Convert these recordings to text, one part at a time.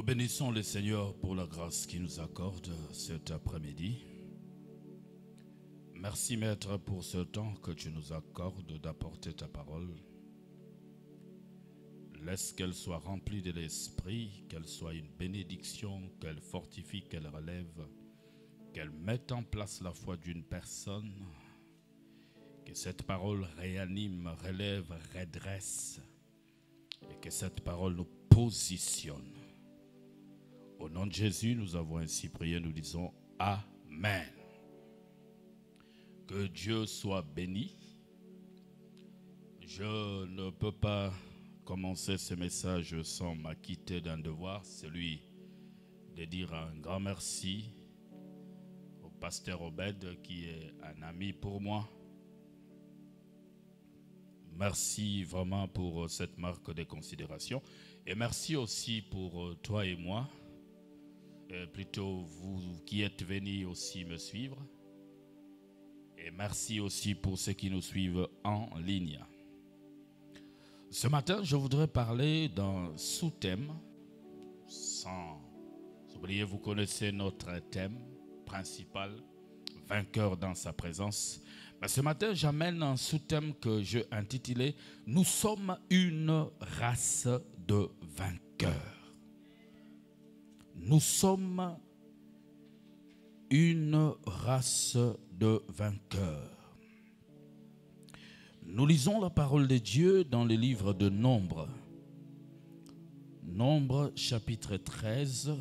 Nous bénissons le Seigneur pour la grâce qu'il nous accorde cet après-midi. Merci Maître pour ce temps que tu nous accordes d'apporter ta parole. Laisse qu'elle soit remplie de l'Esprit, qu'elle soit une bénédiction, qu'elle fortifie, qu'elle relève, qu'elle mette en place la foi d'une personne, que cette parole réanime, relève, redresse et que cette parole nous positionne. Au nom de Jésus, nous avons ainsi prié, nous disons Amen. Que Dieu soit béni. Je ne peux pas commencer ce message sans m'acquitter d'un devoir, celui de dire un grand merci au pasteur Obed qui est un ami pour moi. Merci vraiment pour cette marque de considération et merci aussi pour toi et moi. Plutôt vous qui êtes venus aussi me suivre. Et merci aussi pour ceux qui nous suivent en ligne. Ce matin, je voudrais parler d'un sous-thème. Sans oublier, vous connaissez notre thème principal, vainqueur dans sa présence. Mais ce matin, j'amène un sous-thème que j'ai intitulé « Nous sommes une race de vainqueurs ». Nous sommes une race de vainqueurs. Nous lisons la parole de Dieu dans le livre de Nombre. Nombre chapitre 13.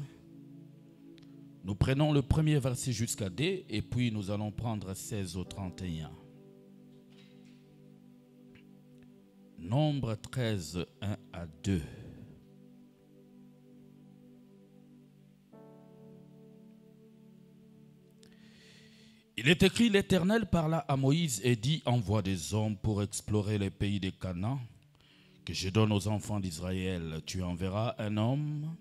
Nous prenons le premier verset jusqu'à D et puis nous allons prendre 16 au 31. Nombre 13, 1 à 2. Il est écrit, l'Éternel parla à Moïse et dit, envoie des hommes pour explorer les pays de Canaan, que je donne aux enfants d'Israël. Tu enverras un homme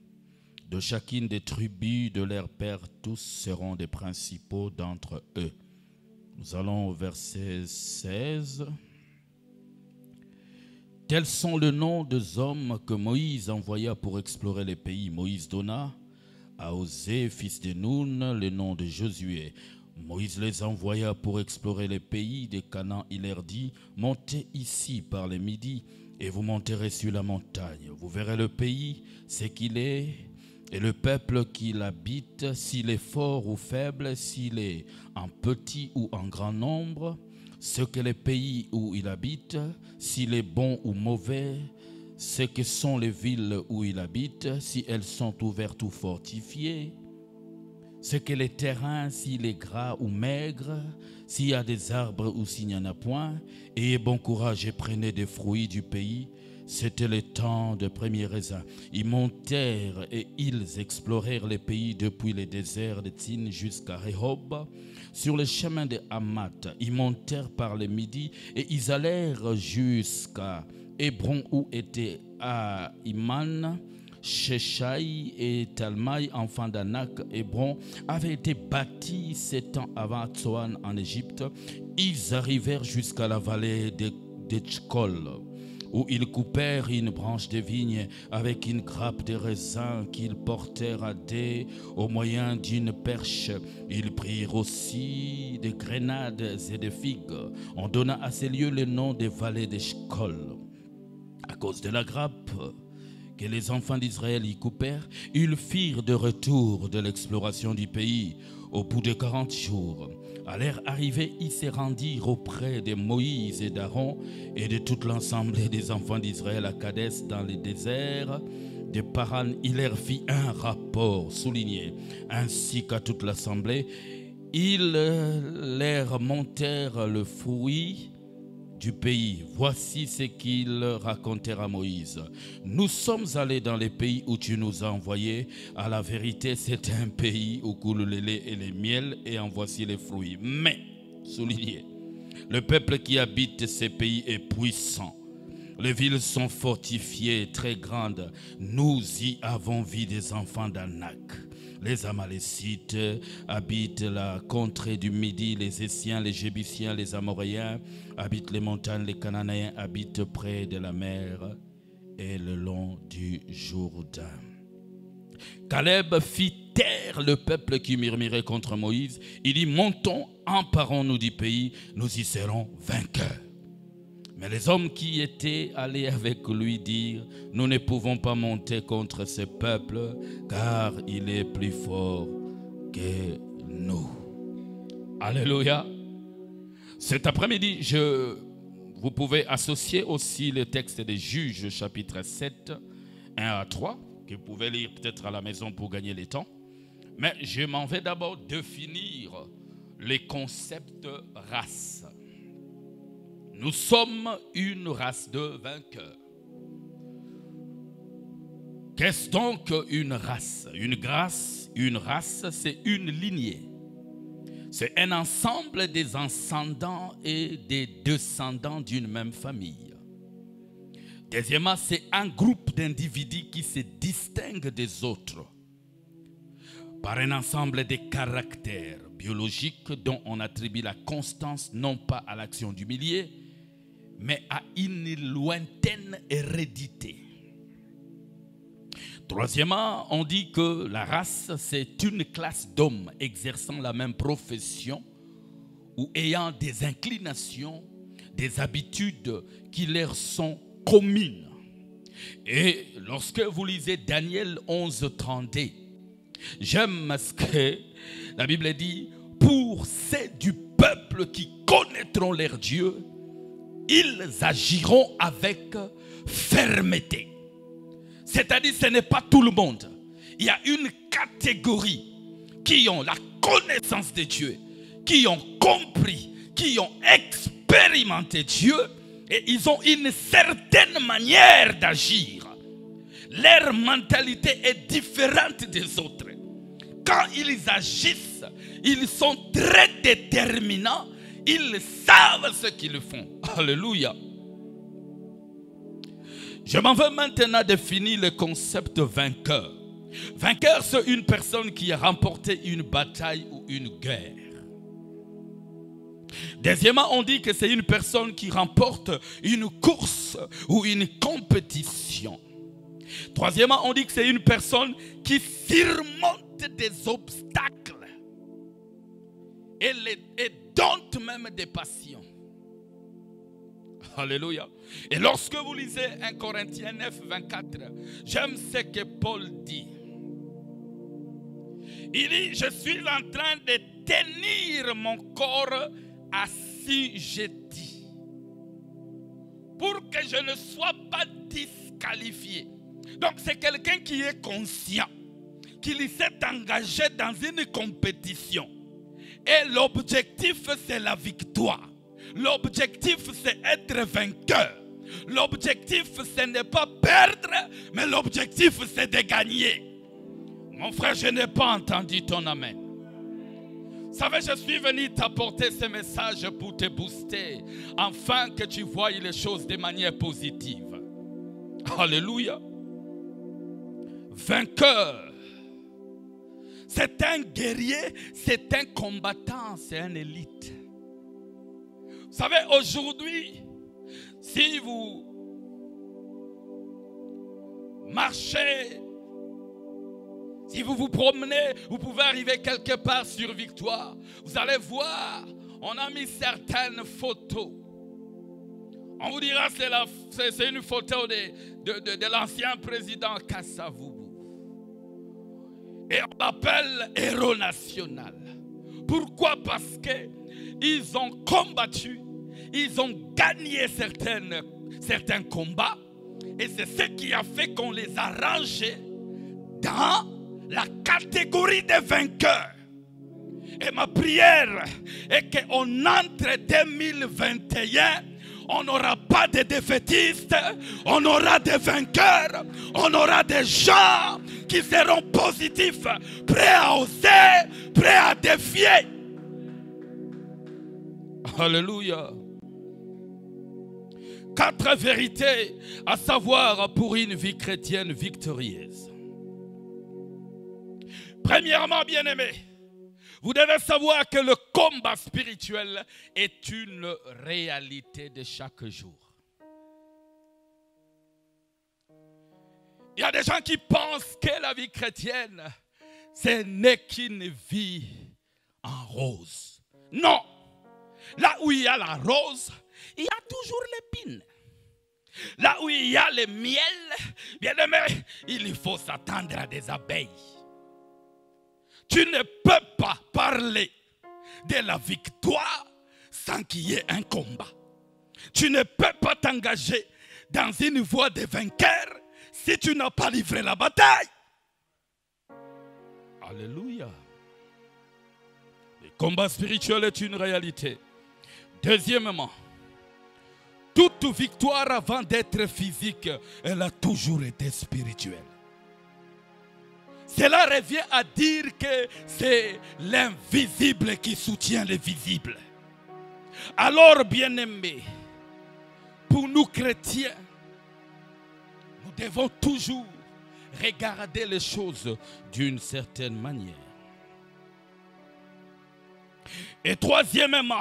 de chacune des tribus de leurs pères, tous seront des principaux d'entre eux. Nous allons au verset 16. Tels sont les noms des hommes que Moïse envoya pour explorer les pays. Moïse donna à Osée, fils de Nun, le nom de Josué. Moïse les envoya pour explorer les pays de Canaan. Il leur dit, montez ici par le midi et vous monterez sur la montagne. Vous verrez le pays, ce qu'il est, et le peuple qui l'habite, s'il est fort ou faible, s'il est en petit ou en grand nombre, ce que les pays où il habite, s'il est bon ou mauvais, ce que sont les villes où il habite, si elles sont ouvertes ou fortifiées, ce que les terrains, s'il est gras ou maigre, s'il y a des arbres ou s'il n'y en a point. Ayez bon courage et prenez des fruits du pays. C'était le temps de premiers raisins. Ils montèrent et ils explorèrent les pays depuis le désert de Tsin jusqu'à Rehob. Sur le chemin de Hamath, ils montèrent par le midi et ils allèrent jusqu'à Hébron où était Ahiman. Sheshai et Talmaï, enfants d'Anak, Hébron, avaient été bâtis 7 ans avant Tsoan en Égypte. Ils arrivèrent jusqu'à la vallée d'Etchkol, où ils coupèrent une branche de vigne avec une grappe de raisin qu'ils portèrent à dé au moyen d'une perche. Ils prirent aussi des grenades et des figues. On donna à ces lieux le nom des vallées d'Etchkol. À cause de la grappe que les enfants d'Israël y coupèrent, ils firent de retour de l'exploration du pays. Au bout de 40 jours, à leur arrivée, ils se rendirent auprès de Moïse et d'Aaron et de toute l'assemblée des enfants d'Israël à Kadès dans le désert de Paran. Il leur fit un rapport souligné, ainsi qu'à toute l'assemblée. Ils leur montèrent le fruit du pays. Voici ce qu'ils racontèrent à Moïse. Nous sommes allés dans les pays où tu nous as envoyés. À la vérité, c'est un pays où coule le lait et le miel, et en voici les fruits. Mais, soulignez, le peuple qui habite ces pays est puissant. Les villes sont fortifiées, très grandes. Nous y avons vu des enfants d'Anak. Les Amalécites habitent la contrée du Midi, les Essiens, les Jébusiens, les Amoréens habitent les montagnes, les Cananéens habitent près de la mer et le long du Jourdain. Caleb fit taire le peuple qui murmurait contre Moïse. Il dit, montons, emparons-nous du pays, nous y serons vainqueurs. Mais les hommes qui étaient allés avec lui dirent, nous ne pouvons pas monter contre ce peuple, car il est plus fort que nous. Alléluia. Cet après-midi, vous pouvez associer aussi le texte des Juges, chapitre 7, 1 à 3, que vous pouvez lire peut-être à la maison pour gagner le temps. Mais je m'en vais d'abord définir les concepts race. Nous sommes une race de vainqueurs. Qu'est-ce donc une race? Une race, c'est une lignée. C'est un ensemble des ascendants et des descendants d'une même famille. Deuxièmement, c'est un groupe d'individus qui se distingue des autres par un ensemble de caractères biologiques dont on attribue la constance non pas à l'action du milieu, mais à une lointaine hérédité. Troisièmement, on dit que la race, c'est une classe d'hommes exerçant la même profession ou ayant des inclinations, des habitudes qui leur sont communes. Et lorsque vous lisez Daniel 11, 32, j'aime ce que la Bible dit, pour ceux du peuple qui connaîtront leur Dieu, ils agiront avec fermeté. C'est-à-dire, ce n'est pas tout le monde. Il y a une catégorie qui ont la connaissance de Dieu, qui ont compris, qui ont expérimenté Dieu, et ils ont une certaine manière d'agir. Leur mentalité est différente des autres. Quand ils agissent, ils sont très déterminants. Ils savent ce qu'ils font. Alléluia. Je m'en vais maintenant définir le concept vainqueur. Vainqueur, c'est une personne qui a remporté une bataille ou une guerre. Deuxièmement, on dit que c'est une personne qui remporte une course ou une compétition. Troisièmement, on dit que c'est une personne qui surmonte des obstacles et dompte même des passions. Alléluia. Et lorsque vous lisez 1 Corinthiens 9, 24, j'aime ce que Paul dit. Il dit, je suis en train de tenir mon corps assujetti pour que je ne sois pas disqualifié. Donc c'est quelqu'un qui est conscient qu'il s'est engagé dans une compétition. Et l'objectif, c'est la victoire. L'objectif, c'est être vainqueur. L'objectif, ce n'est pas perdre, mais l'objectif, c'est de gagner. Mon frère, je n'ai pas entendu ton amen. Vous savez, je suis venu t'apporter ce message pour te booster, afin que tu voies les choses de manière positive. Alléluia. Vainqueur. C'est un guerrier, c'est un combattant, c'est un élite. Vous savez, aujourd'hui, si vous marchez, si vous vous promenez, vous pouvez arriver quelque part sur Victoire. Vous allez voir, on a mis certaines photos. On vous dira que c'est une photo de l'ancien président Kasavubu. Et on l'appelle héros national. Pourquoi? Parce qu'ils ont combattu, ils ont gagné certains combats. Et c'est ce qui a fait qu'on les a rangés dans la catégorie des vainqueurs. Et ma prière est qu'on entre 2021, on n'aura pas de défaitistes, on aura des vainqueurs, on aura des gens qui seront positifs, prêts à oser, prêts à défier. Alléluia. 4 vérités à savoir pour une vie chrétienne victorieuse. Premièrement, bien-aimés, vous devez savoir que le combat spirituel est une réalité de chaque jour. Il y a des gens qui pensent que la vie chrétienne, ce n'est qu'une vie en rose. Non. Là où il y a la rose, il y a toujours l'épine. Là où il y a le miel, bien aimé, il faut s'attendre à des abeilles. Tu ne peux pas parler de la victoire sans qu'il y ait un combat. Tu ne peux pas t'engager dans une voie de vainqueur si tu n'as pas livré la bataille. Alléluia. Le combat spirituel est une réalité. Deuxièmement, toute victoire avant d'être physique, elle a toujours été spirituelle. Cela revient à dire que c'est l'invisible qui soutient le visible. Alors, bien-aimés, pour nous chrétiens, nous devons toujours regarder les choses d'une certaine manière. Et troisièmement,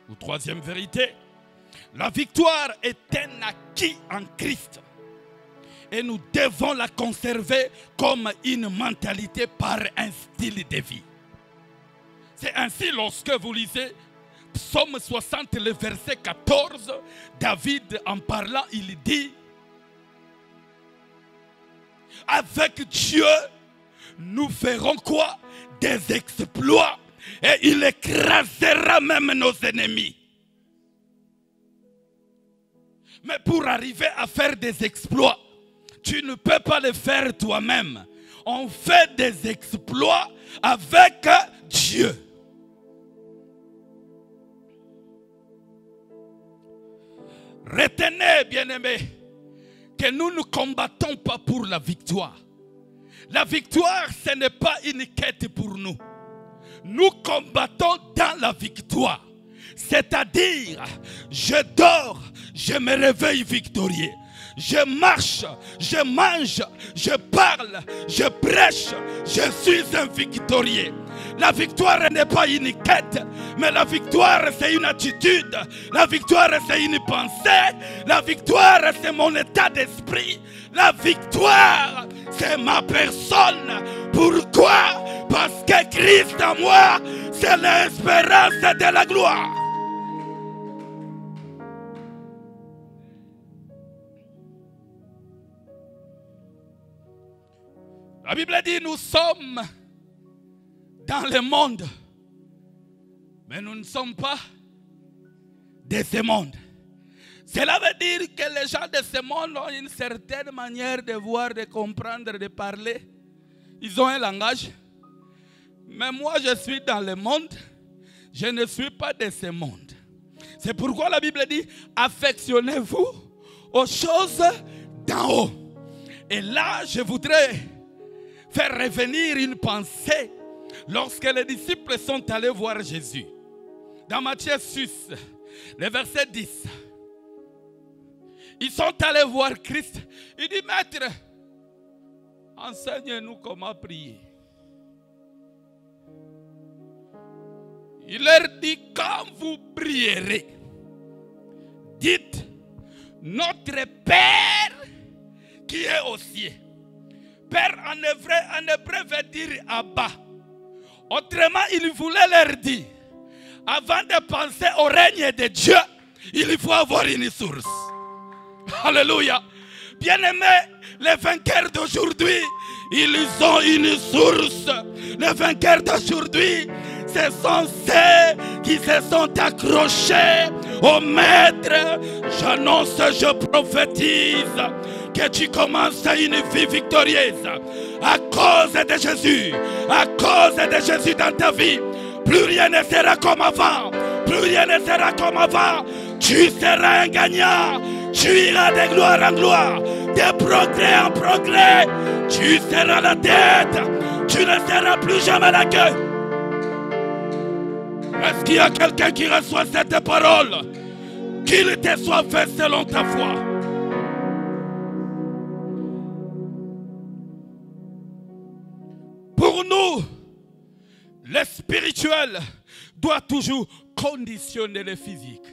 ou troisième vérité, la victoire est un acquis en Christ. Et nous devons la conserver comme une mentalité par un style de vie. C'est ainsi lorsque vous lisez Psaume 60, le verset 14, David en parlant, il dit: avec Dieu, nous ferons quoi? Des exploits. Et il écrasera même nos ennemis. Mais pour arriver à faire des exploits, tu ne peux pas les faire toi-même. On fait des exploits avec Dieu. Retenez, bien-aimés, que nous ne combattons pas pour la victoire. La victoire, ce n'est pas une quête pour nous. Nous combattons dans la victoire. C'est-à-dire, je dors, je me réveille victorieux. Je marche, je mange, je parle, je prêche, je suis un victorieux. La victoire n'est pas une quête, mais la victoire c'est une attitude. La victoire c'est une pensée. La victoire c'est mon état d'esprit. La victoire c'est ma personne. Pourquoi? Parce que Christ en moi, c'est l'espérance de la gloire. La Bible dit nous sommes dans le monde, mais nous ne sommes pas de ce monde. Cela veut dire que les gens de ce monde ont une certaine manière de voir, de comprendre, de parler. Ils ont un langage. Mais moi, je suis dans le monde. Je ne suis pas de ce monde. C'est pourquoi la Bible dit, affectionnez-vous aux choses d'en haut. Et là, je voudrais faire revenir une pensée lorsque les disciples sont allés voir Jésus. Dans Matthieu 6, le verset 10. Ils sont allés voir Christ. Il dit, Maître, enseigne-nous comment prier. Il leur dit, quand vous prierez, dites, notre Père qui est aux cieux. Père en hébreu veut dire Abba. Autrement, il voulait leur dire, avant de penser au règne de Dieu, il faut avoir une source. Alléluia. Bien-aimés, les vainqueurs d'aujourd'hui, ils ont une source. Les vainqueurs d'aujourd'hui, ce sont ceux qui se sont accrochés au Maître. J'annonce, je prophétise que tu commences une vie victorieuse à cause de Jésus. À cause de Jésus dans ta vie, plus rien ne sera comme avant. Plus rien ne sera comme avant. Tu seras un gagnant. Tu iras de gloire en gloire, de progrès en progrès. Tu seras la tête. Tu ne seras plus jamais la queue. Est-ce qu'il y a quelqu'un qui reçoit cette parole? Qu'il te soit fait selon ta foi. Pour nous, le spirituel doit toujours conditionner le physique.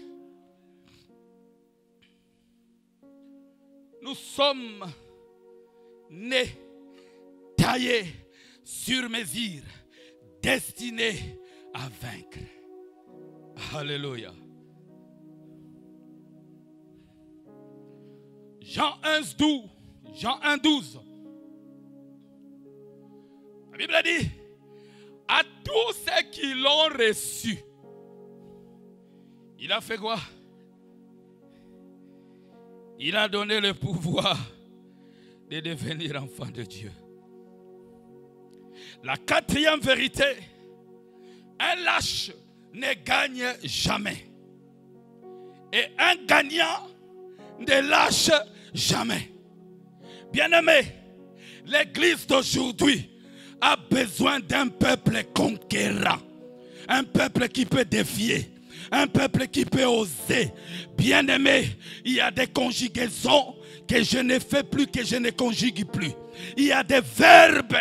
Nous sommes né, taillé sur mesure, destiné à vaincre. Alléluia. Jean 1,12. La Bible dit, à tous ceux qui l'ont reçu, il a fait quoi? Il a donné le pouvoir de devenir enfant de Dieu. La quatrième vérité, un lâche ne gagne jamais. Et un gagnant ne lâche jamais. Bien-aimé, l'église d'aujourd'hui a besoin d'un peuple conquérant. Un peuple qui peut défier. Un peuple qui peut oser. Bien-aimé, il y a des conjugaisons que je ne fais plus, que je ne conjugue plus. Il y a des verbes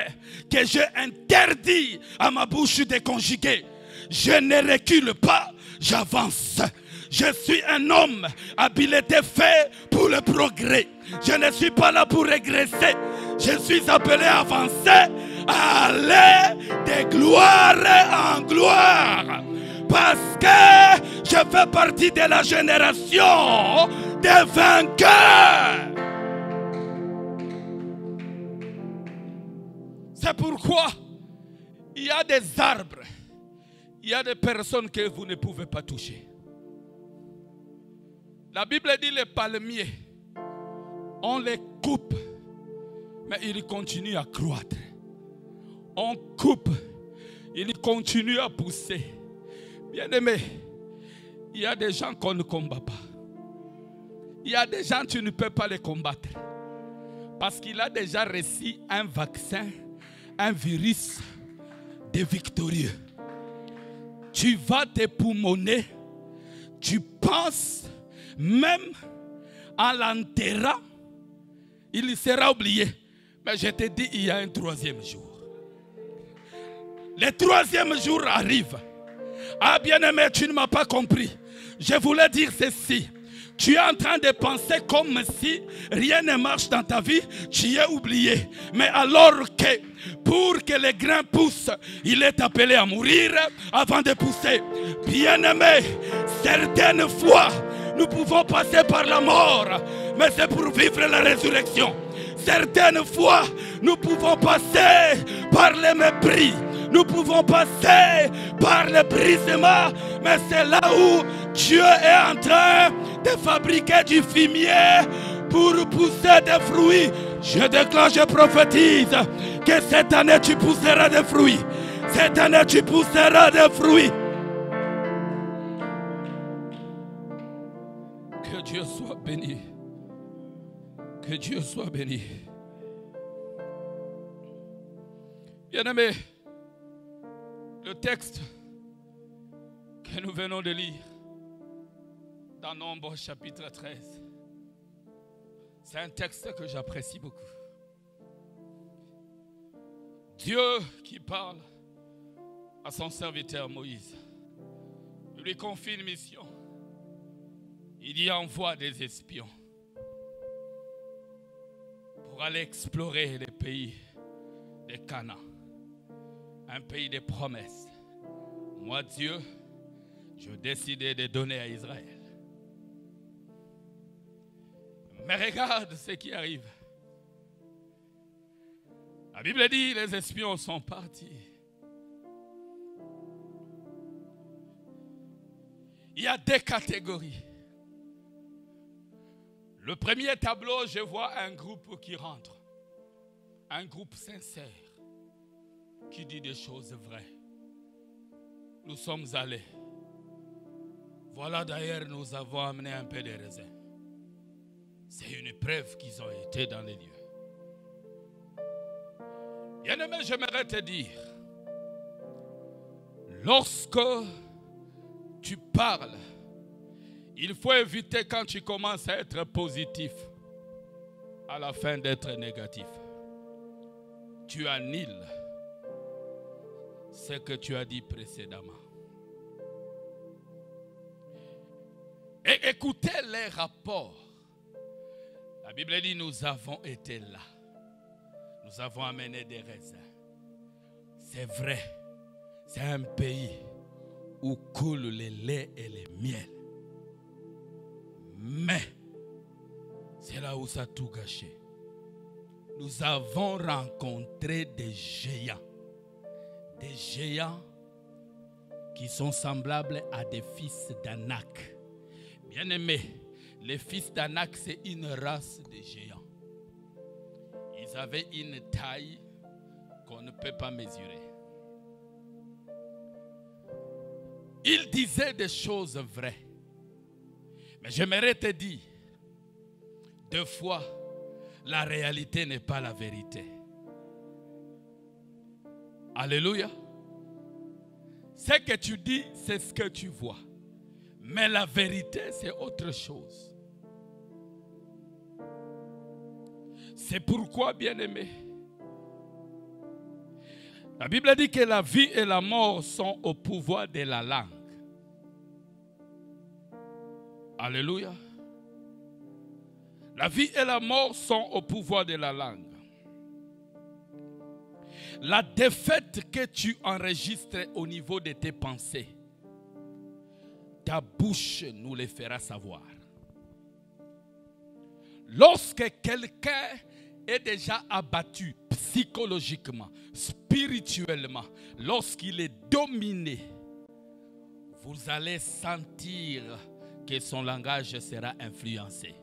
que je interdis à ma bouche de conjuguer. Je ne recule pas, j'avance. Je suis un homme habilité fait pour le progrès. Je ne suis pas là pour régresser. Je suis appelé à avancer, à aller de gloire en gloire. Parce que je fais partie de la génération des vainqueurs. C'est pourquoi il y a des arbres, il y a des personnes que vous ne pouvez pas toucher. La Bible dit les palmiers, on les coupe, mais ils continuent à croître. On coupe, ils continuent à pousser. Bien-aimé, il y a des gens qu'on ne combat pas. Il y a des gens que tu ne peux pas les combattre. Parce qu'il a déjà reçu un vaccin, un virus de victorieux. Tu vas te poumonner, tu penses même en l'enterrant, il sera oublié. Mais je te dis, il y a un troisième jour. Le troisième jour arrive. Ah bien-aimé, tu ne m'as pas compris. Je voulais dire ceci. Tu es en train de penser comme si rien ne marche dans ta vie, tu es oublié. Mais alors que pour que les grains poussent, il est appelé à mourir avant de pousser. Bien-aimé, certaines fois, nous pouvons passer par la mort, mais c'est pour vivre la résurrection. Certaines fois, nous pouvons passer par le mépris. Nous pouvons passer par le brisement, mais c'est là où Dieu est en train de fabriquer du fumier pour pousser des fruits. Je déclare, je prophétise que cette année tu pousseras des fruits. Cette année tu pousseras des fruits. Que Dieu soit béni. Que Dieu soit béni. Bien-aimé, le texte que nous venons de lire dans Nombre chapitre 13, c'est un texte que j'apprécie beaucoup. Dieu qui parle à son serviteur Moïse, il lui confie une mission. Il y envoie des espions pour aller explorer les pays de Canaan. Un pays de promesses. Moi, Dieu, je décidé de donner à Israël. Mais regarde ce qui arrive. La Bible dit les espions sont partis. Il y a deux catégories. Le premier tableau, je vois un groupe qui rentre. Un groupe sincère. Qui dit des choses vraies. Nous sommes allés. Voilà d'ailleurs, nous avons amené un peu de raisin. C'est une preuve qu'ils ont été dans les lieux. Bien-aimé, j'aimerais te dire, lorsque tu parles, il faut éviter quand tu commences à être positif, à la fin d'être négatif. Tu annihiles ce que tu as dit précédemment. Et écoutez les rapports. La Bible dit nous avons été là. nous avons amené des raisins. C'est vrai, c'est un pays où coulent les laits et les miels. Mais, c'est là où ça a tout gâché. Nous avons rencontré des géants. Des géants qui sont semblables à des fils d'Anak. Bien-aimés, les fils d'Anak, c'est une race de géants. Ils avaient une taille qu'on ne peut pas mesurer. Ils disaient des choses vraies. Mais j'aimerais te dire, deux fois, la réalité n'est pas la vérité. Alléluia. Ce que tu dis, c'est ce que tu vois. Mais la vérité, c'est autre chose. C'est pourquoi, bien-aimés, la Bible dit que la vie et la mort sont au pouvoir de la langue. Alléluia. La vie et la mort sont au pouvoir de la langue. La défaite que tu enregistres au niveau de tes pensées, ta bouche nous le fera savoir. Lorsque quelqu'un est déjà abattu psychologiquement, spirituellement, lorsqu'il est dominé, vous allez sentir que son langage sera influencé.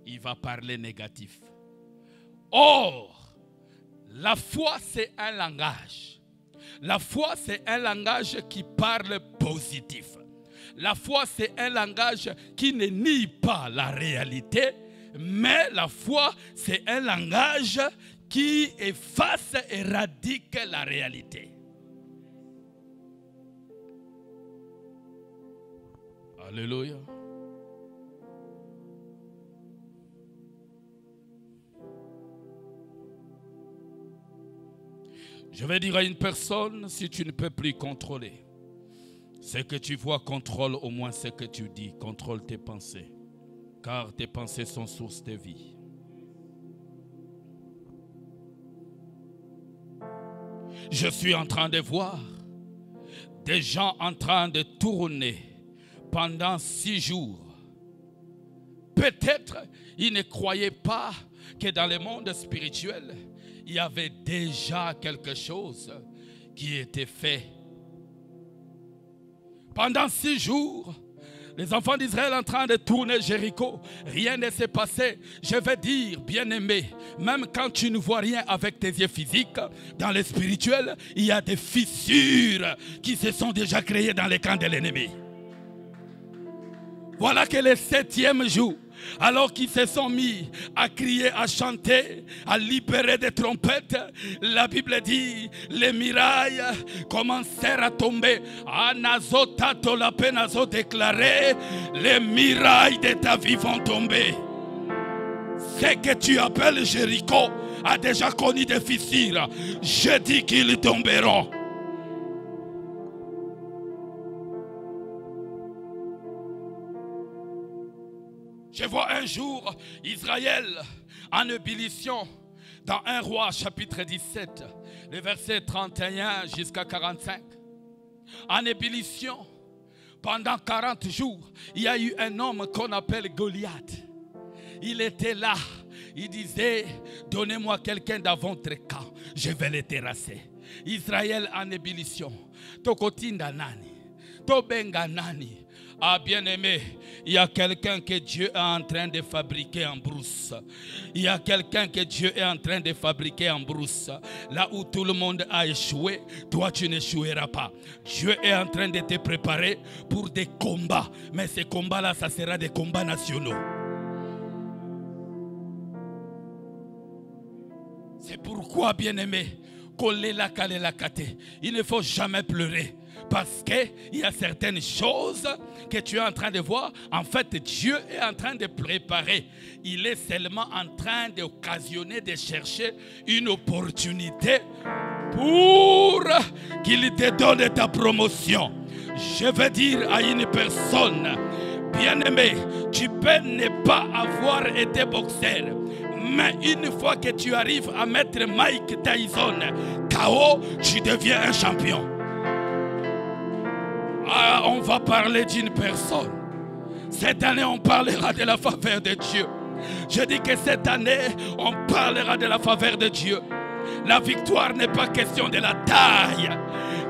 Il va parler négatif. Or, la foi, c'est un langage. La foi, c'est un langage qui parle positif. La foi, c'est un langage qui ne nie pas la réalité, mais la foi, c'est un langage qui efface et éradique la réalité. Alléluia. Je vais dire à une personne, si tu ne peux plus contrôler, ce que tu vois, contrôle au moins ce que tu dis, contrôle tes pensées, car tes pensées sont source de vie. Je suis en train de voir des gens en train de tourner pendant 6 jours. Peut-être ils ne croyaient pas que dans le monde spirituel, il y avait déjà quelque chose qui était fait. Pendant 6 jours, les enfants d'Israël en train de tourner Jéricho, rien ne s'est passé. Je vais dire, bien-aimé, même quand tu ne vois rien avec tes yeux physiques, dans le spirituel, il y a des fissures qui se sont déjà créées dans les camps de l'ennemi. Voilà que le 7e jour, alors qu'ils se sont mis à crier, à chanter, à libérer des trompettes, la Bible dit, les murailles commencèrent à tomber. Anazotato la penazo déclaré, les murailles de ta vie vont tomber. Ce que tu appelles Jéricho a déjà connu des fissures. Je dis qu'ils tomberont. Je vois un jour Israël en ébullition dans 1 Roi chapitre 17, les versets 31 jusqu'à 45. En ébullition, pendant 40 jours, il y a eu un homme qu'on appelle Goliath. Il était là, il disait, donnez-moi quelqu'un dans votre camp, je vais le terrasser. Israël en ébullition. Tokotinda nani, tobenga nani. Ah bien-aimé, il y a quelqu'un que Dieu est en train de fabriquer en brousse. Il y a quelqu'un que Dieu est en train de fabriquer en brousse. Là où tout le monde a échoué, toi tu n'échoueras pas. Dieu est en train de te préparer pour des combats. Mais ces combats-là, ça sera des combats nationaux. C'est pourquoi, bien-aimé, il ne faut jamais pleurer. Parce qu'il y a certaines choses que tu es en train de voir. En fait, Dieu est en train de préparer. Il est seulement en train d'occasionner, de chercher une opportunité pour qu'il te donne ta promotion. Je veux dire à une personne, bien-aimé, tu peux ne pas avoir été boxeur, Mais une fois que tu arrives à mettre Mike Tyson KO, tu deviens un champion. Ah, on va parler d'une personne. Cette année, on parlera de la faveur de Dieu. Je dis que cette année, on parlera de la faveur de Dieu. La victoire n'est pas question de la taille.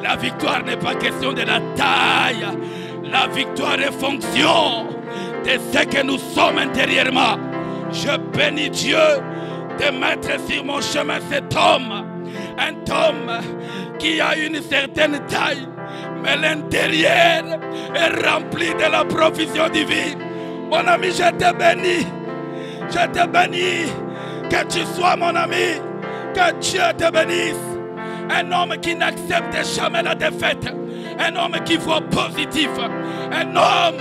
La victoire n'est pas question de la taille. La victoire est fonction de ce que nous sommes intérieurement. Je bénis Dieu de mettre sur mon chemin cet homme. Un homme qui a une certaine taille, mais l'intérieur est rempli de la provision divine. Mon ami, je te bénis. Je te bénis. Que tu sois mon ami. Que Dieu te bénisse. Un homme qui n'accepte jamais la défaite. Un homme qui voit positif. Un homme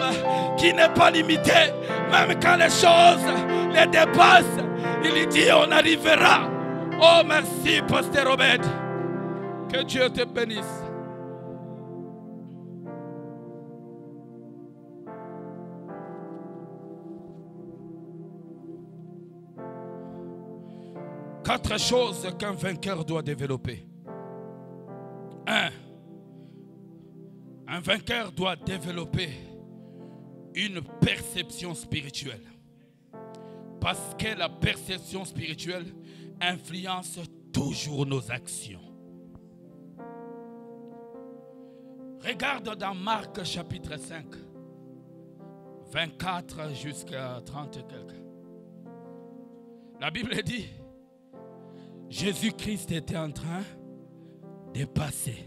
qui n'est pas limité. Même quand les choses les dépassent, il dit on arrivera. Oh merci Pasteur Obed. Que Dieu te bénisse. Quatre choses qu'un vainqueur doit développer. Un vainqueur doit développer une perception spirituelle. Parce que la perception spirituelle influence toujours nos actions. Regarde dans Marc chapitre 5, 24 jusqu'à 30 et quelques. La Bible dit, Jésus-Christ était en train de passer.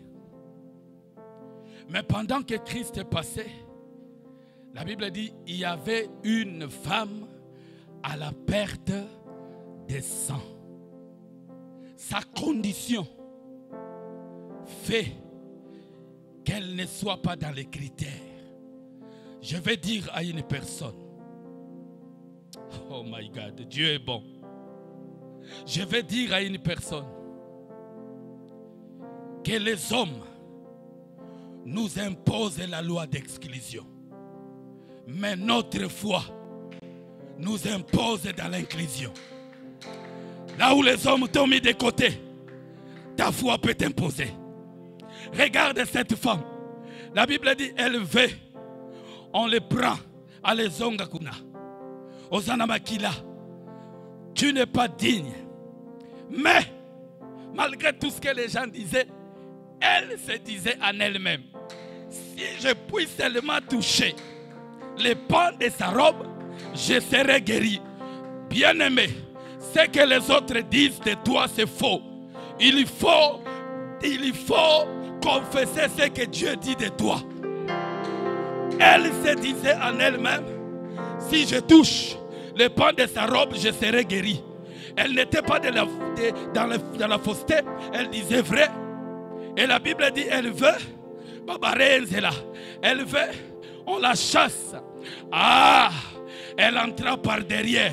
Mais pendant que Christ est passé, la Bible dit, il y avait une femme à la perte de sang. Sa condition fait qu'elle ne soit pas dans les critères. Je vais dire à une personne, oh my God, Dieu est bon. Je vais dire à une personne que les hommes nous imposent la loi d'exclusion. Mais notre foi nous impose dans l'inclusion. Là où les hommes t'ont mis de côté, ta foi peut t'imposer. Regarde cette femme. La Bible dit, elle veut. On le prend à l'ezonga kuna. Osana makila. Tu n'es pas digne. Mais, malgré tout ce que les gens disaient, elle se disait en elle-même, si je puis seulement toucher les pans de sa robe, je serai guéri. Bien-aimé, ce que les autres disent de toi, c'est faux. Il faut confesser ce que Dieu dit de toi. Elle se disait en elle-même, si je touche les pans de sa robe, je serai guéri. Elle n'était pas dans la fausseté, elle disait vrai. Et la Bible dit, elle veut, elle veut, on la chasse. Ah, elle entra par derrière.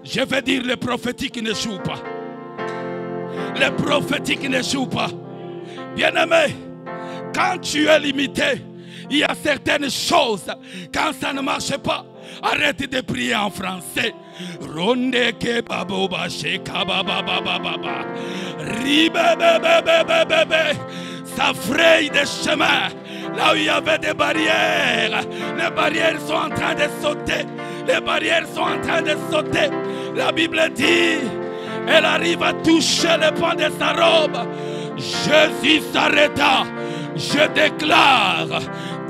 Je veux dire, le prophétique n'échoue pas. Le prophétique n'échoue pas. Bien-aimé, quand tu es limité, il y a certaines choses, quand ça ne marche pas, arrête de prier en français. Ronde ke baboba sheka baba baba baba. Ribebebebebebe. Ça fraye des chemins. Là où il y avait des barrières, les barrières sont en train de sauter. Les barrières sont en train de sauter. La Bible dit, elle arrive à toucher le pan de sa robe. Jésus s'arrêta. Je déclare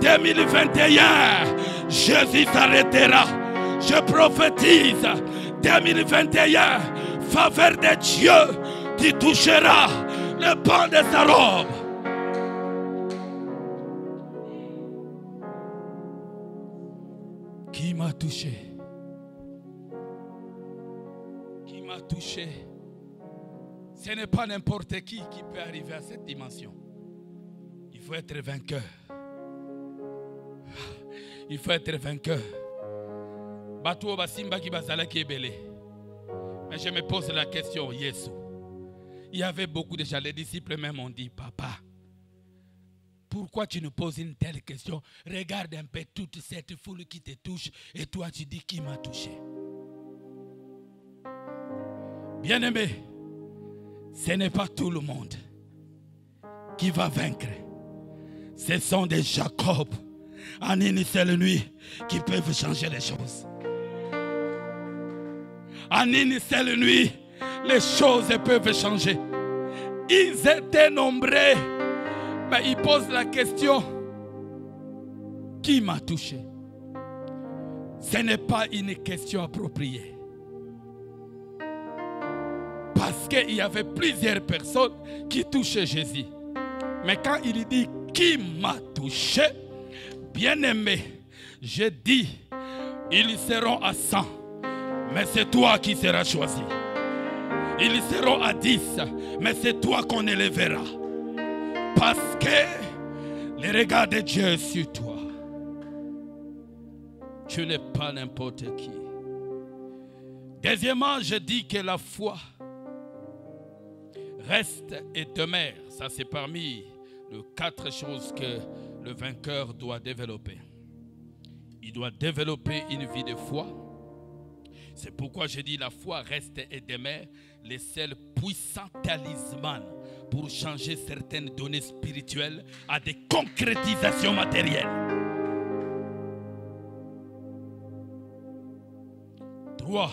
2021, Jésus s'arrêtera. Je prophétise 2021, faveur de Dieu, tu toucheras le pan de sa robe. Qui m'a touché? Qui m'a touché? Ce n'est pas n'importe qui peut arriver à cette dimension. Il faut être vainqueur. Il faut être vainqueur. Mais je me pose la question, Yesu. Il y avait beaucoup de gens, les disciples même ont dit, papa, pourquoi tu nous poses une telle question? Regarde un peu toute cette foule qui te touche et toi tu dis qui m'a touché. Bien-aimé, ce n'est pas tout le monde qui va vaincre. Ce sont des Jacob en une seule nuit qui peuvent changer les choses. En une seule nuit, les choses peuvent changer. Ils étaient nombreux, mais ils posent la question, qui m'a touché? Ce n'est pas une question appropriée. Parce qu'il y avait plusieurs personnes qui touchaient Jésus. Mais quand il dit qui m'a touché, bien-aimé, je dis, ils seront à 100, mais c'est toi qui seras choisi. Ils seront à 10, mais c'est toi qu'on élèvera. Parce que le regard de Dieu est sur toi. Tu n'es pas n'importe qui. Deuxièmement, je dis que la foi reste et demeure. Ça, c'est parmi les 4 choses que le vainqueur doit développer. Il doit développer une vie de foi. C'est pourquoi je dis la foi reste et demeure les seuls puissants talismans pour changer certaines données spirituelles à des concrétisations matérielles. 3.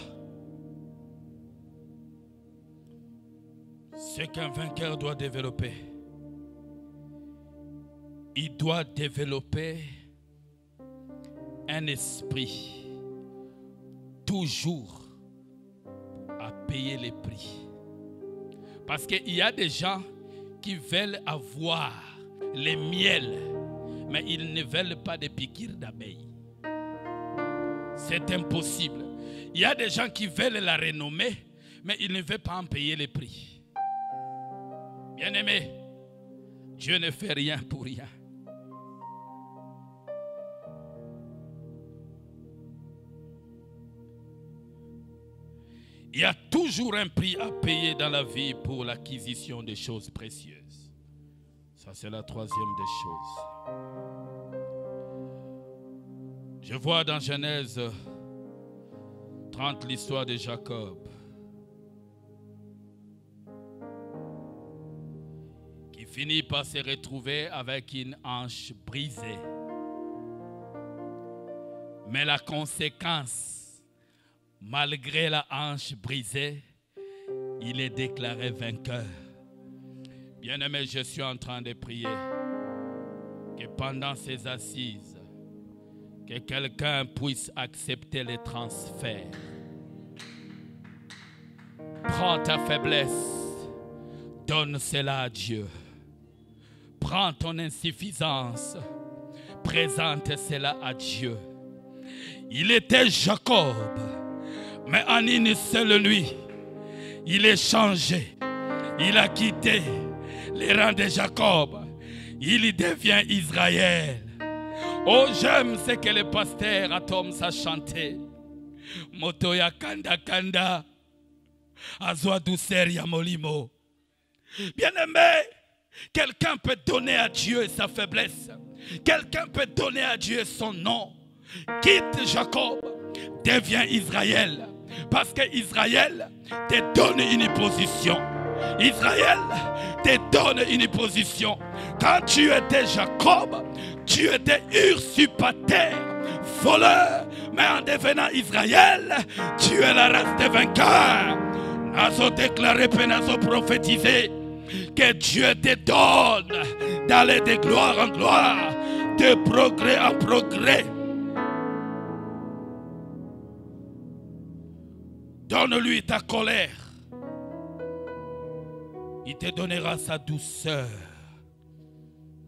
Ce qu'un vainqueur doit développer, il doit développer un esprit toujours à payer les prix. Parce qu'il y a des gens qui veulent avoir les miels, mais ils ne veulent pas de piqûres d'abeilles. C'est impossible. Il y a des gens qui veulent la renommée, mais ils ne veulent pas en payer les prix. Bien-aimé, Dieu ne fait rien pour rien. Il y a toujours un prix à payer dans la vie pour l'acquisition des choses précieuses. Ça, c'est la 3e des choses. Je vois dans Genèse 30 l'histoire de Jacob, qui finit par se retrouver avec une hanche brisée. Mais la conséquence, malgré la hanche brisée, il est déclaré vainqueur. Bien-aimé, je suis en train de prier que pendant ces assises, que quelqu'un puisse accepter les transferts. Prends ta faiblesse, donne cela à Dieu. Prends ton insuffisance, présente cela à Dieu. Il était Jacob, mais en une seule nuit, il est changé. Il a quitté les rangs de Jacob. Il devient Israël. Oh, j'aime ce que le pasteur Atom a chanté. Motoya kanda kanda, azwa douceur ya molimo. Bien-aimé, quelqu'un peut donner à Dieu sa faiblesse. Quelqu'un peut donner à Dieu son nom. Quitte Jacob, devient Israël. Parce que Israël te donne une position. Israël te donne une position. Quand tu étais Jacob, tu étais usurpateur, voleur. Mais en devenant Israël, tu es la race des vainqueurs. Nazo déclaré, nazo prophétisé que Dieu te donne d'aller de gloire en gloire, de progrès en progrès. Donne-lui ta colère. Il te donnera sa douceur.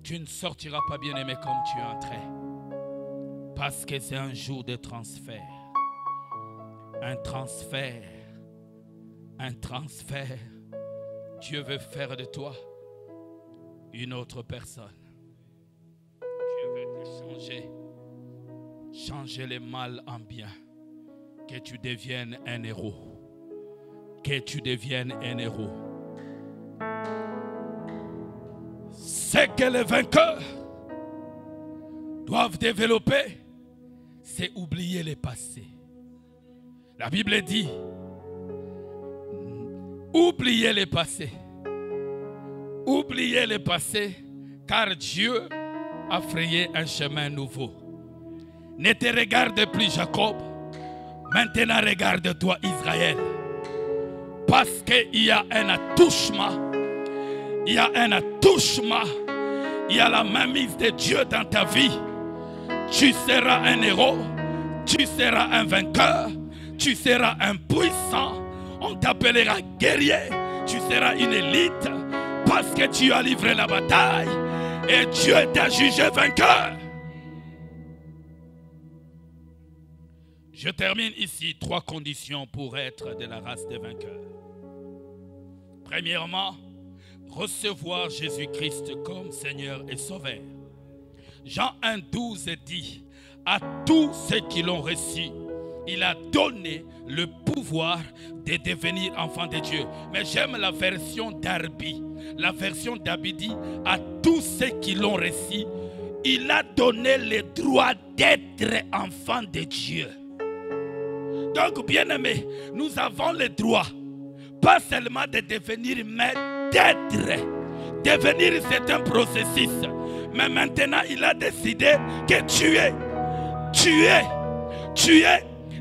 Tu ne sortiras pas bien-aimé comme tu es entré. Parce que c'est un jour de transfert. Un transfert. Un transfert. Dieu veut faire de toi une autre personne. Dieu veut te changer. Changer le mal en bien. Que tu deviennes un héros. Que tu deviennes un héros. Ce que les vainqueurs doivent développer, c'est oublier le passé. La Bible dit, Oubliez le passé. Oubliez le passé, car Dieu a frayé un chemin nouveau. Ne te regarde plus, Jacob. Maintenant, regarde-toi, Israël. Parce qu'il y a un attouchement. Il y a un attouchement. Il y a la mainmise de Dieu dans ta vie. Tu seras un héros. Tu seras un vainqueur. Tu seras un puissant. On t'appellera guerrier. Tu seras une élite. Parce que tu as livré la bataille. Et Dieu t'a jugé vainqueur. Je termine ici 3 conditions pour être de la race des vainqueurs. Premièrement, recevoir Jésus-Christ comme Seigneur et Sauveur. Jean 1,12 dit, à tous ceux qui l'ont reçu, il a donné le pouvoir de devenir enfants de Dieu. Mais j'aime la version d'Arbi. La version d'Arbi dit, à tous ceux qui l'ont reçu, il a donné le droit d'être enfants de Dieu. Donc, bien-aimés, nous avons le droit, pas seulement de devenir, mais d'être. Devenir, c'est un processus. Mais maintenant, il a décidé que tu es.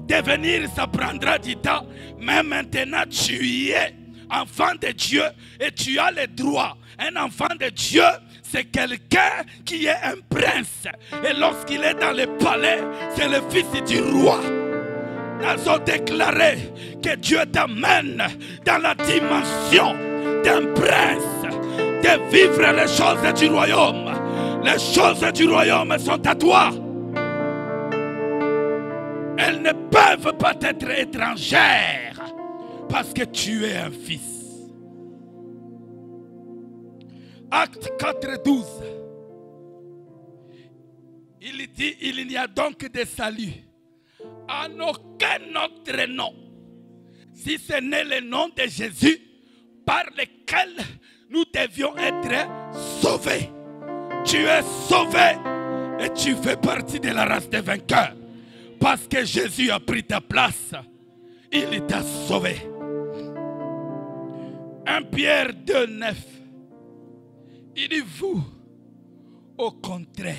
Devenir, ça prendra du temps. Mais maintenant, tu es enfant de Dieu et tu as le droit. Un enfant de Dieu, c'est quelqu'un qui est un prince. Et lorsqu'il est dans le palais, c'est le fils du roi. Ils ont déclaré que Dieu t'amène dans la dimension d'un prince, de vivre les choses du royaume. Les choses du royaume sont à toi. Elles ne peuvent pas être étrangères parce que tu es un fils. Acte 4,12. Il dit, il n'y a donc de salut en aucun autre nom, si ce n'est le nom de Jésus par lequel nous devions être sauvés. Tu es sauvé et tu fais partie de la race des vainqueurs. Parce que Jésus a pris ta place, il t'a sauvé. 1 Pierre 2,9. Il dit, vous, au contraire,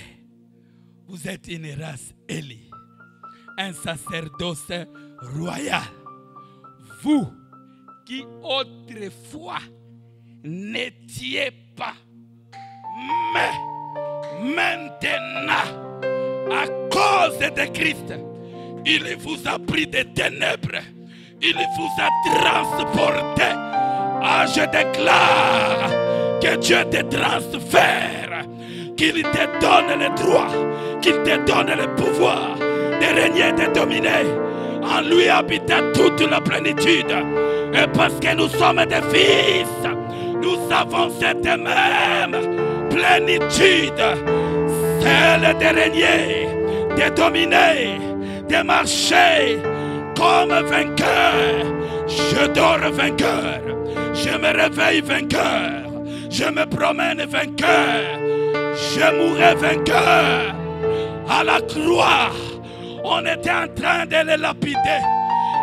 vous êtes une race élue, un sacerdoce royal. Vous qui autrefois n'étiez pas, mais maintenant, à cause de Christ, il vous a pris des ténèbres, il vous a transporté. Ah, je déclare que Dieu te transfère, qu'il te donne le droit, qu'il te donne le pouvoir de régner et de dominer. En lui habite toute la plénitude. Et parce que nous sommes des fils, nous avons cette même plénitude. Celle de régner, de dominer, de marcher comme vainqueur. Je dors vainqueur, je me réveille vainqueur, je me promène vainqueur, je mourrai vainqueur. À la croix, on était en train de les lapider,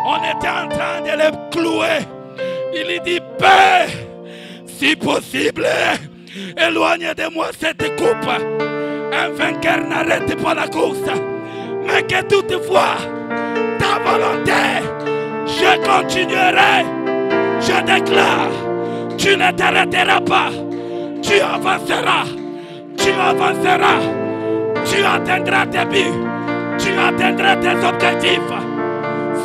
on était en train de les clouer. Il dit, Père, si possible, éloigne de moi cette coupe. Un vainqueur n'arrête pas la course, mais que toutefois, ta volonté, je continuerai. Je déclare, tu ne t'arrêteras pas, tu avanceras, tu atteindras tes buts, tu atteindras tes objectifs.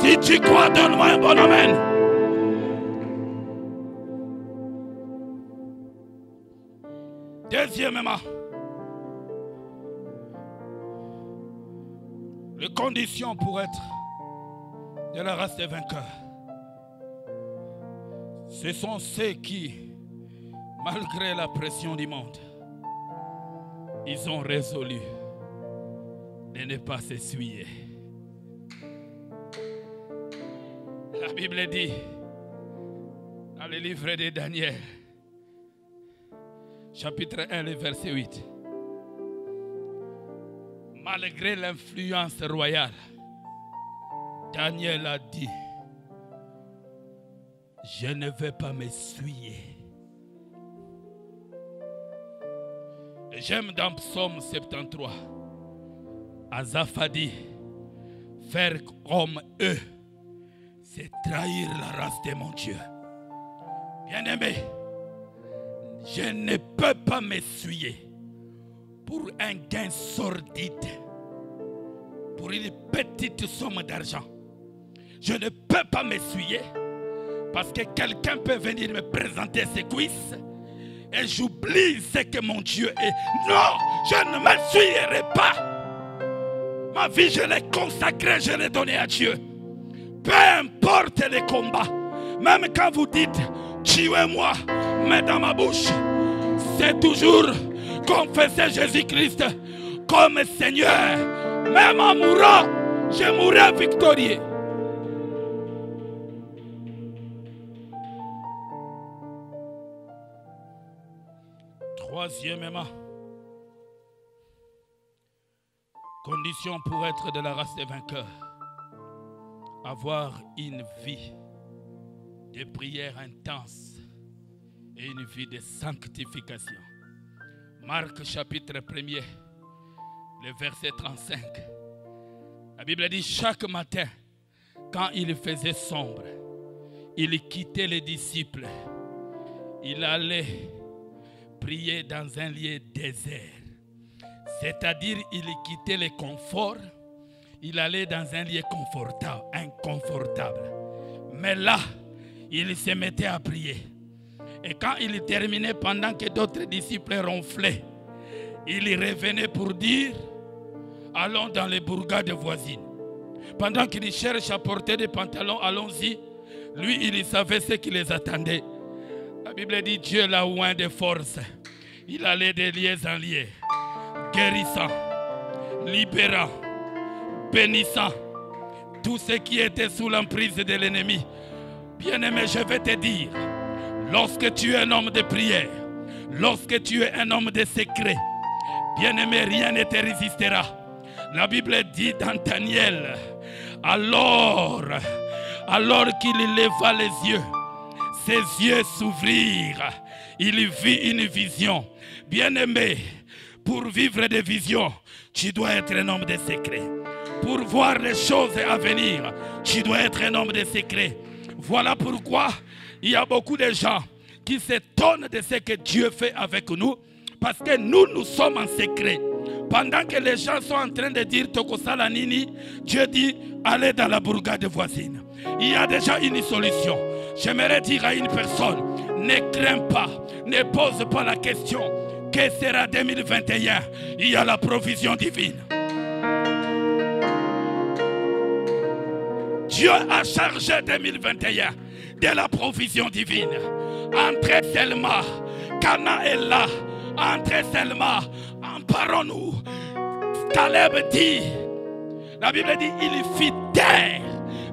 Si tu crois, donne-moi un bon amen. Deuxièmement, les conditions pour être de la race des vainqueurs, ce sont ceux qui, malgré la pression du monde, ils ont résolu de ne pas s'essuyer. La Bible dit, dans le livre de Daniel, chapitre 1, le verset 8, malgré l'influence royale, Daniel a dit, Je ne vais pas m'essuyer. J'aime dans Psaume 73, Asaph a dit, faire comme eux, c'est trahir la race de mon Dieu. Bien-aimé, je ne peux pas m'essuyer pour un gain sordide, pour une petite somme d'argent. Je ne peux pas m'essuyer parce que quelqu'un peut venir me présenter ses cuisses et j'oublie ce que mon Dieu est. Non, je ne m'essuierai pas. Ma vie, je l'ai consacrée, je l'ai donnée à Dieu. Peu importe les combats, même quand vous dites tuez-moi, mais dans ma bouche, c'est toujours confesser Jésus-Christ comme Seigneur. Même en mourant, je mourrai victorieux. Troisièmement, condition pour être de la race des vainqueurs, avoir une vie de prière intense et une vie de sanctification. Marc chapitre 1er, le verset 35. La Bible dit chaque matin, quand il faisait sombre, il quittait les disciples. Il allait prier dans un lieu désert. C'est-à-dire, il quittait les conforts. Il allait dans un lieu confortable, inconfortable. Mais là, il se mettait à prier. Et quand il terminait, pendant que d'autres disciples ronflaient, il revenait pour dire, allons dans les bourgades voisines. Pendant qu'il cherche à porter des pantalons, allons-y. Lui, il savait ce qui les attendait. La Bible dit, Dieu l'a oint de force. Il allait de lieu en lieu, guérissant, libérant, bénissant tout ce qui était sous l'emprise de l'ennemi. Bien-aimé, je vais te dire, lorsque tu es un homme de prière, lorsque tu es un homme de secret, bien-aimé, rien ne te résistera. La Bible dit dans Daniel, alors qu'il leva les yeux, ses yeux s'ouvrirent, il vit une vision. Bien-aimé, pour vivre des visions, tu dois être un homme de secret. Pour voir les choses à venir, tu dois être un homme de secret. Voilà pourquoi il y a beaucoup de gens qui s'étonnent de ce que Dieu fait avec nous, parce que nous sommes en secret. Pendant que les gens sont en train de dire Toko Salanini, Dieu dit allez dans la bourgade voisine. Il y a déjà une solution. J'aimerais dire à une personne, ne crains pas, ne pose pas la question. Que sera 2021? Il y a la provision divine. Dieu a chargé 2021 de la provision divine. Entrez seulement, Cana est là. Entrez seulement, emparons-nous. Caleb dit, la Bible dit, il fit taire.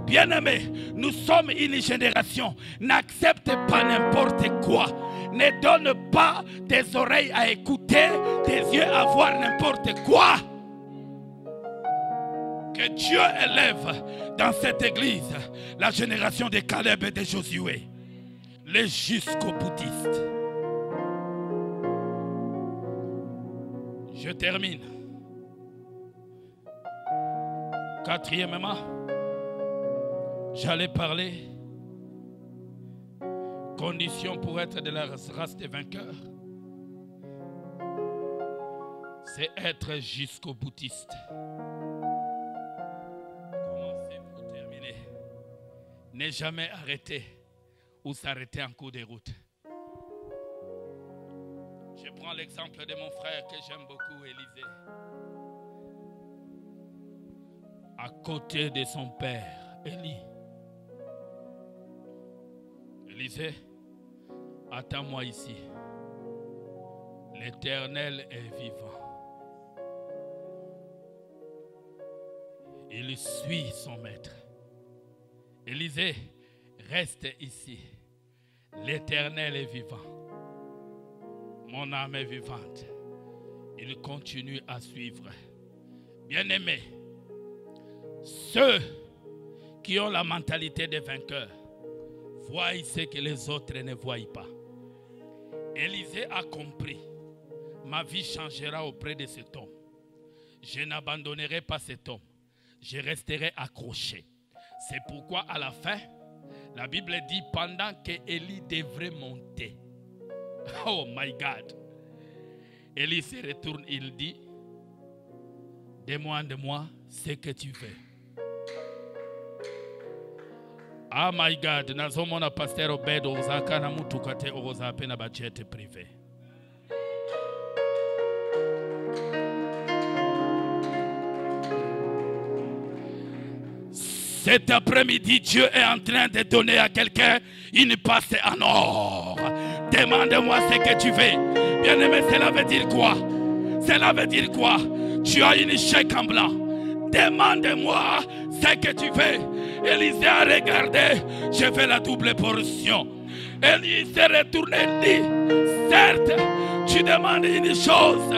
Bien-aimé, nous sommes une génération. N'accepte pas n'importe quoi. Ne donne pas tes oreilles à écouter, tes yeux à voir n'importe quoi. Que Dieu élève dans cette église la génération de Caleb et de Josué, les jusqu'aux bouddhistes. Je termine. Quatrièmement, j'allais parler condition pour être de la race des vainqueurs, c'est être jusqu'au boutiste. Commencez pour terminer. Ne jamais arrêter ou s'arrêter en cours de route. Je prends l'exemple de mon frère que j'aime beaucoup, Élisée. À côté de son père, Élie. Élisée, attends-moi ici. L'Éternel est vivant. Il suit son maître. Élisée, reste ici. L'Éternel est vivant. Mon âme est vivante. Il continue à suivre. Bien-aimés, ceux qui ont la mentalité des vainqueurs voie ce que les autres ne voient pas. Élisée a compris. Ma vie changera auprès de cet homme. Je n'abandonnerai pas cet homme. Je resterai accroché. C'est pourquoi à la fin, la Bible dit pendant que Élie devrait monter. Oh my God. Élie se retourne, il dit, demande-moi ce que tu veux. Oh my God. Nazomona pasteur Obed ozaka na mutu kate ozape na budget privé. Cet après-midi, Dieu est en train de donner à quelqu'un une passe en or. Demande-moi ce que tu veux. Bien-aimé, cela veut dire quoi? Cela veut dire quoi? Tu as une chèque en blanc. Demande-moi ce que tu veux. Élisée a regardé. Je fais la double portion. Élie s'est retourné et dit, certes, tu demandes une chose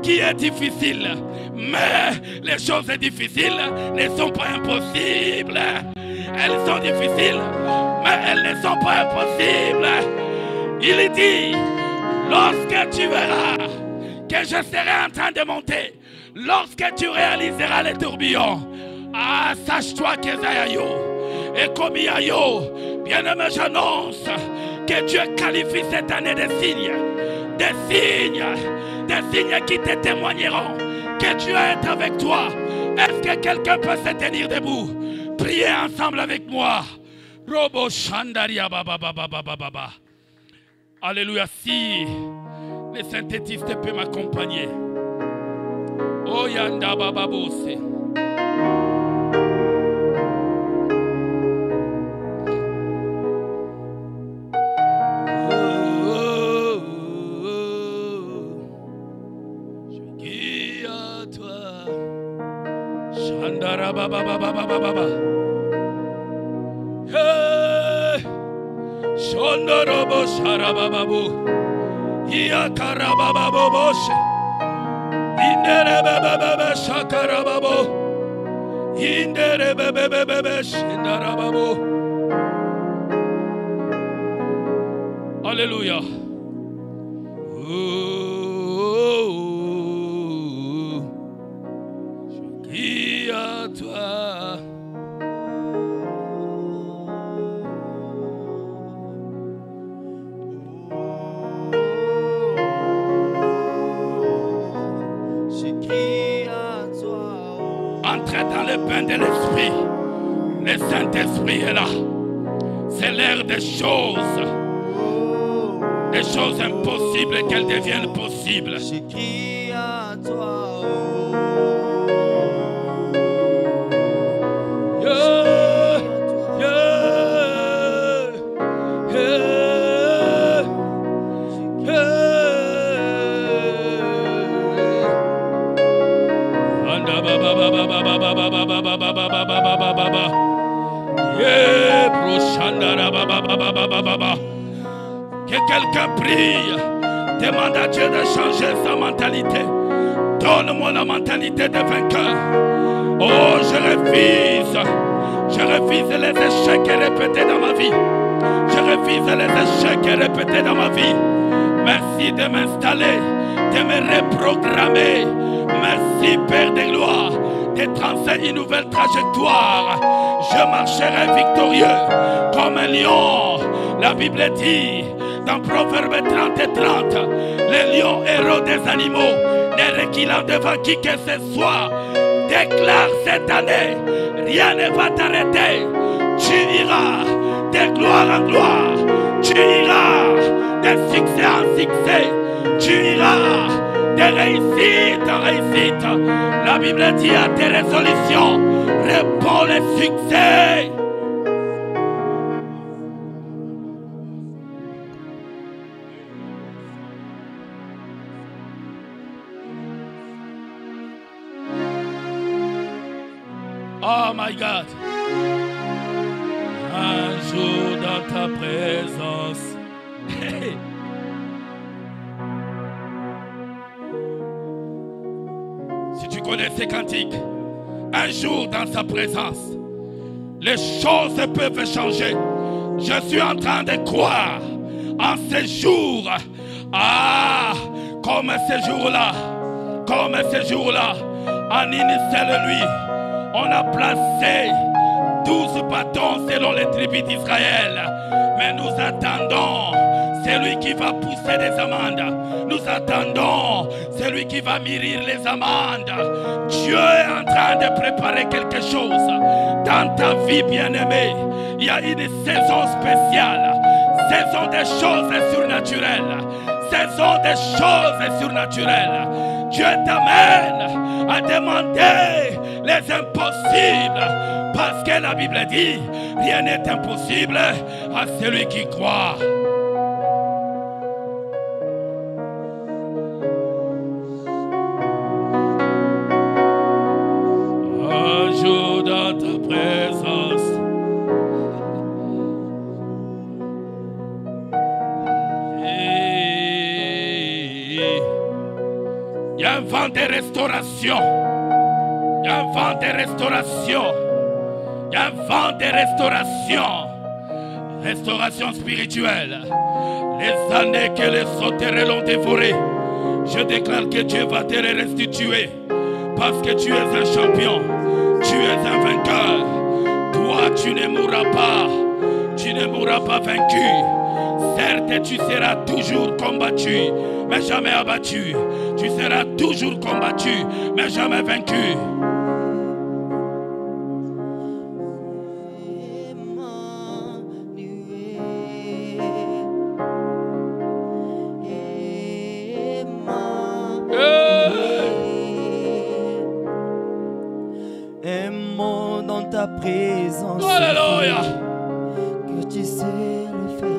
qui est difficile. Mais les choses difficiles ne sont pas impossibles. Elles sont difficiles, mais elles ne sont pas impossibles. Il dit, lorsque tu verras que je serai en train de monter, lorsque tu réaliseras les tourbillons, sache-toi que Zayayo et comme Yayo, bien-aimé, j'annonce que Dieu qualifie cette année de signes. Des signes qui te témoigneront que Dieu est avec toi. Est-ce que quelqu'un peut se tenir debout? Priez ensemble avec moi. Robo Shandaria Baba Baba Baba Baba. Alléluia. Si les synthétistes peuvent m'accompagner. Oh Yanda Baba Bosse. Baba baba baba baba. Hey, Shondorobo sharababu. Iakarababa bosh. Indere bebe shakarababu. Indere bebe shindarababu. Alléluia. Entrez dans le bain de l'esprit. Le Saint-Esprit est là. C'est l'heure des choses impossibles qu'elles deviennent possibles. Je crie à toi. Que quelqu'un prie, demande à Dieu de changer sa mentalité. Donne-moi la mentalité de vainqueur. Oh, je refuse les échecs répétés dans ma vie. Je refuse les échecs répétés dans ma vie. Merci de m'installer, de me reprogrammer. Merci, Père de gloire, de tracer une nouvelle trajectoire. Je marcherai victorieux comme un lion. La Bible dit dans Proverbe 30 et 30, les lions héros des animaux, ne reculant devant qui que ce soit, déclare cette année, rien ne va t'arrêter. Tu iras de gloire en gloire, tu iras de succès en succès, tu iras de réussite en réussite. La Bible dit à tes résolutions, réponds le succès. Oh my God. Un jour dans ta présence. Si tu connais ces cantiques, un jour dans sa présence, les choses peuvent changer. Je suis en train de croire en ces jours. Ah, comme ces jours-là, en une seule nuit, on a placé 12 bâtons selon les tribus d'Israël. Mais nous attendons celui qui va pousser des amendes. Nous attendons celui qui va mûrir les amendes. Dieu est en train de préparer quelque chose dans ta vie, bien-aimée. Il y a une saison spéciale, saison des choses surnaturelles, saison des choses surnaturelles. Dieu t'amène à demander les impossibles, parce que la Bible dit, rien n'est impossible à celui qui croit. Un jour dans ta présence, il y a un vent de restauration. Il y a un vent de restauration. Il y a un vent de restauration. Restauration spirituelle. Les années que les sauterelles ont dévorées, je déclare que Dieu va te les restituer. Parce que tu es un champion. Tu es un vainqueur. Toi, tu ne mourras pas. Tu ne mourras pas vaincu. Certes, tu seras toujours combattu, mais jamais abattu. Tu seras toujours combattu, mais jamais vaincu. Aimons dans ta présence. Alléluia. Que tu sais le faire.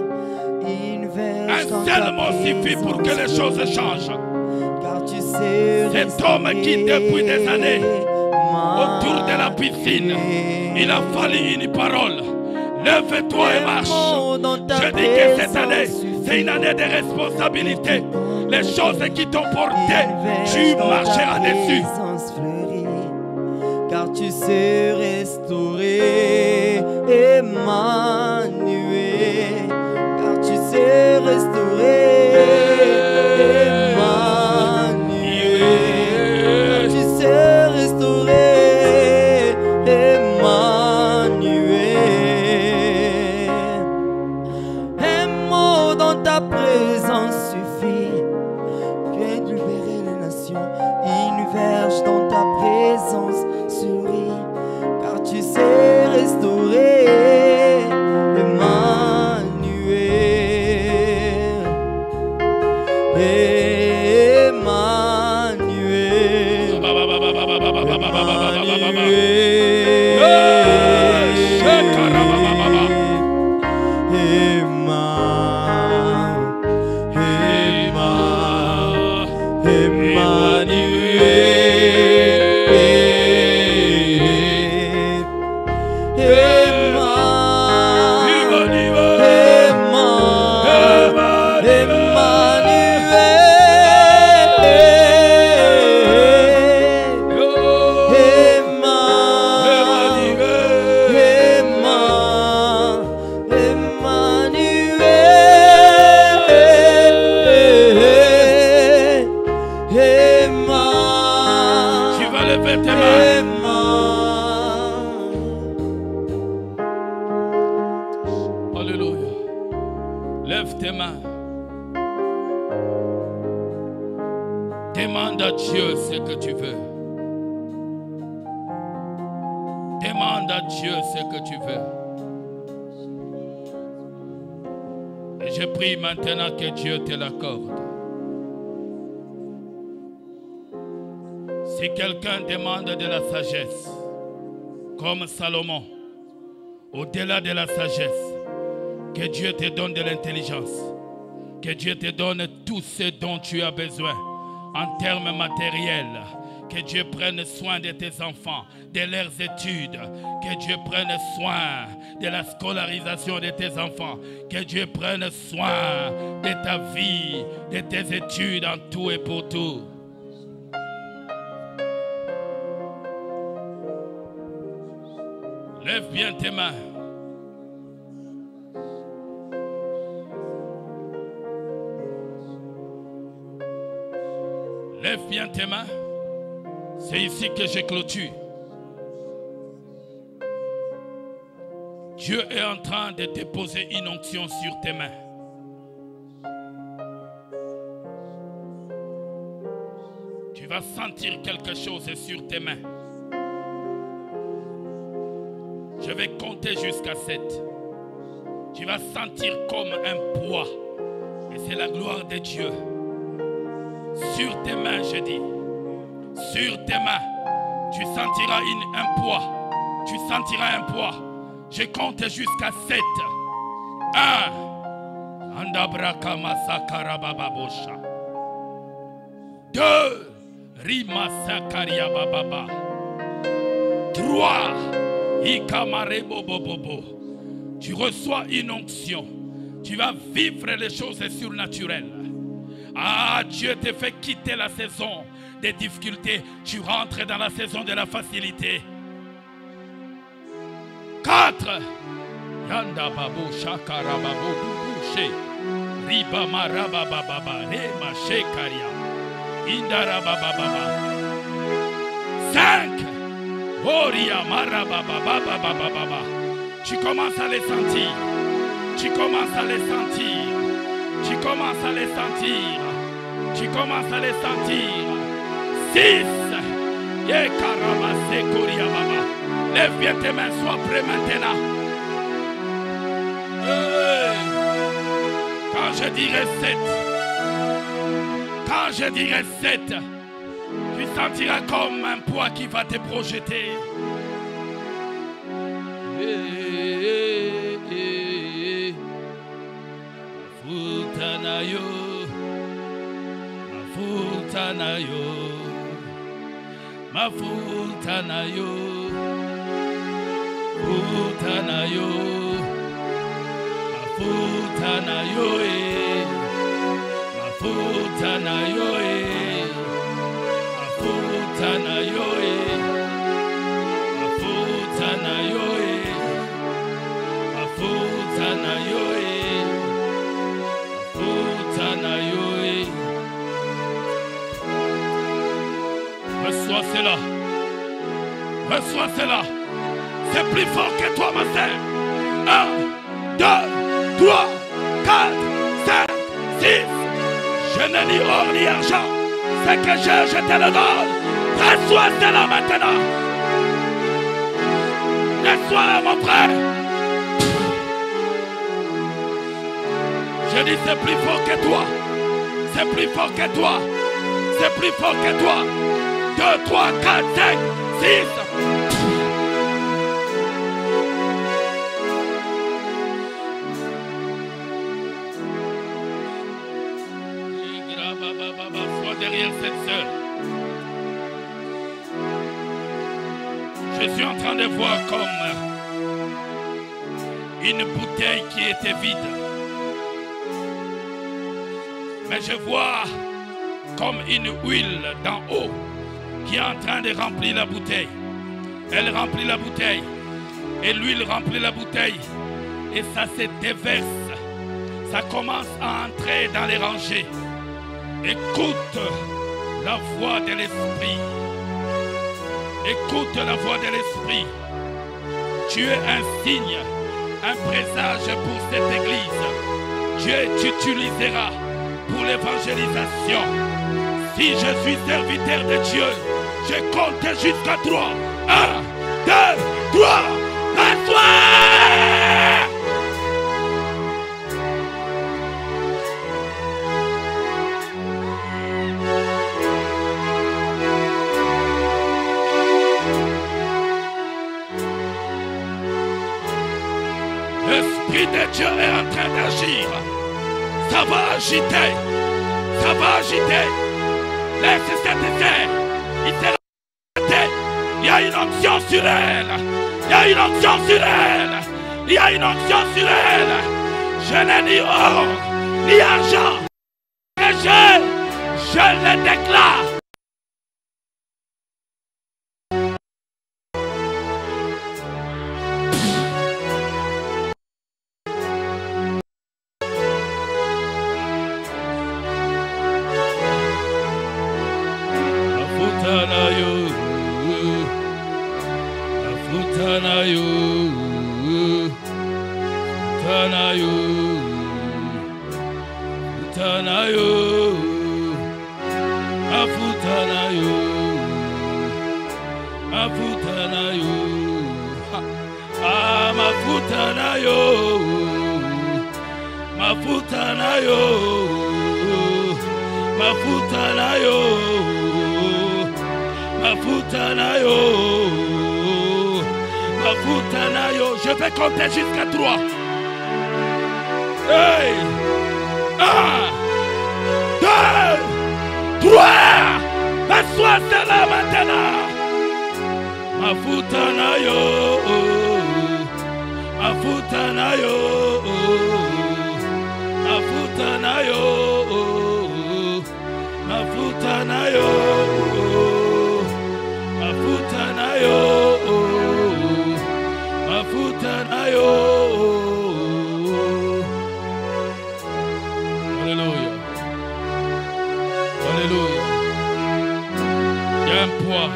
Un seul mot suffit pour que les choses changent. Car tu sais cet homme qui depuis des années autour de la piscine, il a fallu une parole. Lève-toi et marche. Je dis que cette année, c'est une année de responsabilité. Les choses qui t'ont porté, tu marcheras dessus. Car tu sais restaurer, Emmanuel. Car tu sais restaurer, Emmanuel. Car tu sais restaurer, Emmanuel. Un mot dans ta présence suffit. Tu es de libérer les nations. Une verge dans ta présence sourit. Car tu sais restaurer, Emmanuel. Demande à Dieu ce que tu veux. Demande à Dieu ce que tu veux. Et je prie maintenant que Dieu te l'accorde. Si quelqu'un demande de la sagesse, comme Salomon, au-delà de la sagesse, que Dieu te donne de l'intelligence, que Dieu te donne tout ce dont tu as besoin en termes matériels, que Dieu prenne soin de tes enfants, de leurs études, que Dieu prenne soin de la scolarisation de tes enfants, que Dieu prenne soin de ta vie, de tes études en tout et pour tout. Lève bien tes mains. bien tes mains. C'est ici que j'ai clôturé. Dieu est en train de déposer une onction sur tes mains. Tu vas sentir quelque chose sur tes mains. Je vais compter jusqu'à 7. Tu vas sentir comme un poids. Et c'est la gloire de Dieu. Sur tes mains, je dis. Sur tes mains, tu sentiras un poids. Tu sentiras un poids. Je compte jusqu'à 7. 1. Andabraka masakara bababosha. 2. Rimasakaria bababa. 3. Ikamare bobobobo. Tu reçois une onction. Tu vas vivre les choses surnaturelles. Ah, Dieu te fait quitter la saison des difficultés. Tu rentres dans la saison de la facilité. 4. Yanda babo shakara babo bouché. Riba maraba bababa. Rema shekaria. Indara bababa. 5. Oria maraba bababa bababa. Tu commences à les sentir. Tu commences à les sentir. Tu commences à les sentir. Tu commences à les sentir. 6. Yekarabase koria baba. Lève bien tes mains, sois prêt maintenant. Quand je dirai 7. Quand je dirai 7. Tu sentiras comme un poids qui va te projeter. Mafutanayo, mafutanayo, mafutanayo, mafutanayo, mafutanayo, mafutanayo, mafutanayo, mafutanayo, mafutanayo. Reçois cela. Reçois cela. C'est plus fort que toi, ma sœur. 1, 2, 3, 4, 5, 6. Je ne ni or ni argent. Ce que j'ai, je te le donne. Reçois cela maintenant. Reçois, mon frère. Je dis c'est plus fort que toi. C'est plus fort que toi. C'est plus fort que toi. 2, 3, 4, 5, 6. Sois derrière cette sœur. Je suis en train de voir comme une bouteille qui était vide. Mais je vois comme une huile d'en haut qui est en train de remplir la bouteille. Elle remplit la bouteille. Et l'huile remplit la bouteille. Et ça se déverse. Ça commence à entrer dans les rangées. Écoute la voix de l'Esprit. Écoute la voix de l'Esprit. Tu es un signe, un présage pour cette église. Dieu t'utilisera pour l'évangélisation. Si je suis serviteur de Dieu, je compte jusqu'à 3. 1, 2, 3. Reçois! L'Esprit de Dieu est en train d'agir. Ça va agiter. Ça va agiter. Laisse cette terre. Il sera agité. Il y a une onction sur elle. Il y a une onction sur elle. Il y a une onction sur elle. Je n'ai ni or, ni argent. Et je le déclare. Tanayo, Tanayo, Tanayo, Afutanayo, Afutanayo, Mafutanayo, Mafutanayo, Mafutanayo, Mafutanayo, Mafutanayo. Je vais compter jusqu'à 3. Hey! 1, 2, 3. Assois cela maintenant. Mafutanayo, Mafutanayo, Mafutanayo, Mafutanayo, Mafutanayo, Mafutanayo. Alléluia. Alléluia. Il y a un poids.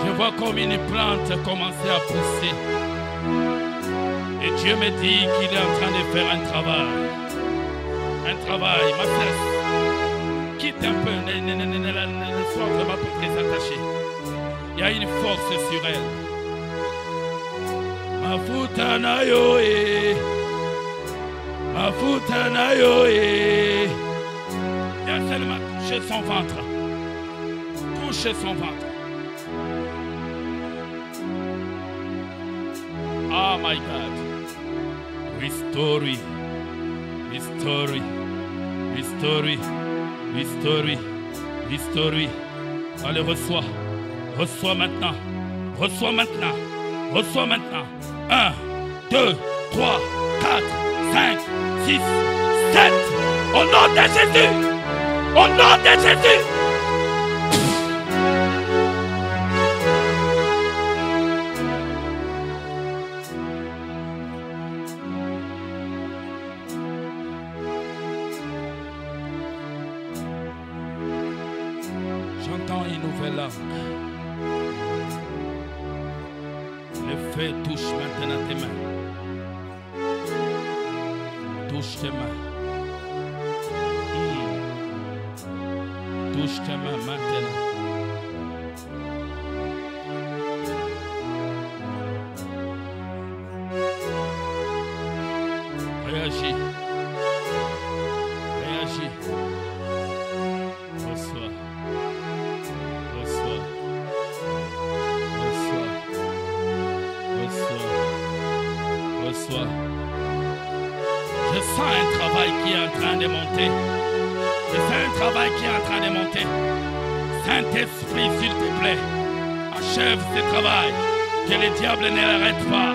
Je vois comme une plante commencer à pousser. Et Dieu me dit qu'il est en train de faire un travail. Un travail, ma sœur. Quitte un peu, ne sois vraiment pas très attaché. Il y a une force sur elle. Mafutanayo, Mafutanayo. Il y a seulement touché son ventre. Toucher son ventre. Oh my God. Restore, restore, restore, restore, restore. Allez, reçois. Reçois maintenant. Reçois maintenant. Reçois maintenant. 1, 2, 3, 4, 5, 6, 7. Au nom de Jésus. Au nom de Jésus. J'entends une nouvelle langue. Le feu touche maintenant tes mains. Touche tes mains. Touche tes mains maintenant. Réagis. Réagis. Reçois. Reçois. Reçois. Reçois. Reçois. Je sens un travail qui est en train de monter. Je sens un travail qui est en train de monter. Saint-Esprit, s'il te plaît, achève ce travail. Que le diable ne l'arrête pas.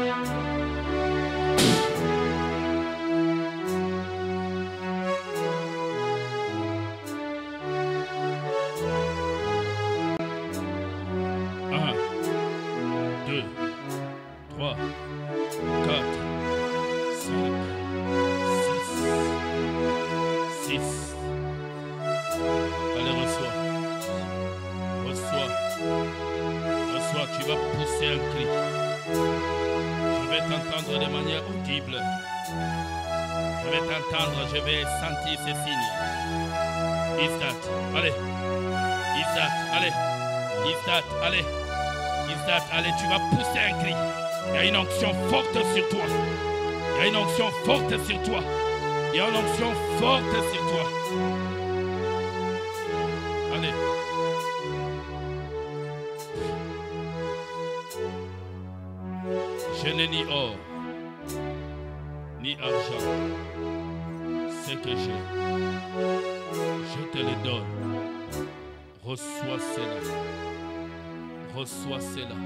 Tu vas pousser un cri. Je vais t'entendre de manière audible. Je vais t'entendre, je vais sentir ces signes. Istat, allez. Istat, allez. Istat, allez. Istat, allez, tu vas pousser un cri. Il y a une onction forte sur toi. Il y a une onction forte sur toi. Il y a une onction forte sur toi. Allez. Je n'ai ni or, ni argent. Ce que j'ai, je te le donne. Reçois cela. Reçois cela.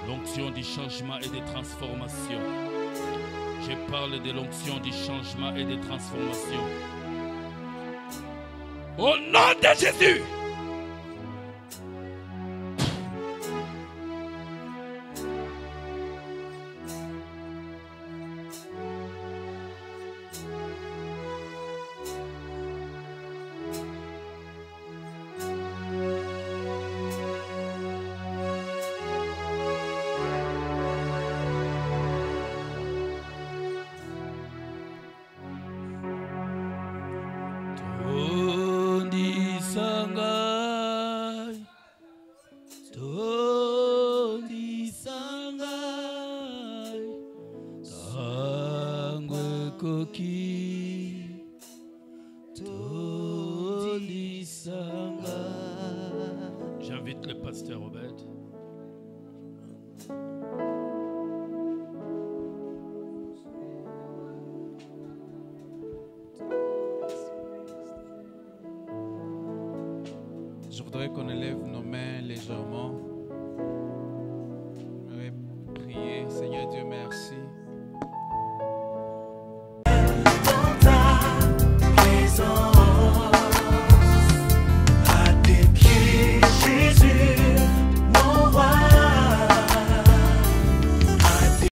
L'onction du changement et des transformations. Je parle de l'onction du changement et des transformations. Au nom de Jésus! soki tolisanga. J'invite le pasteur Obed. Je voudrais qu'on élève nos mains légèrement.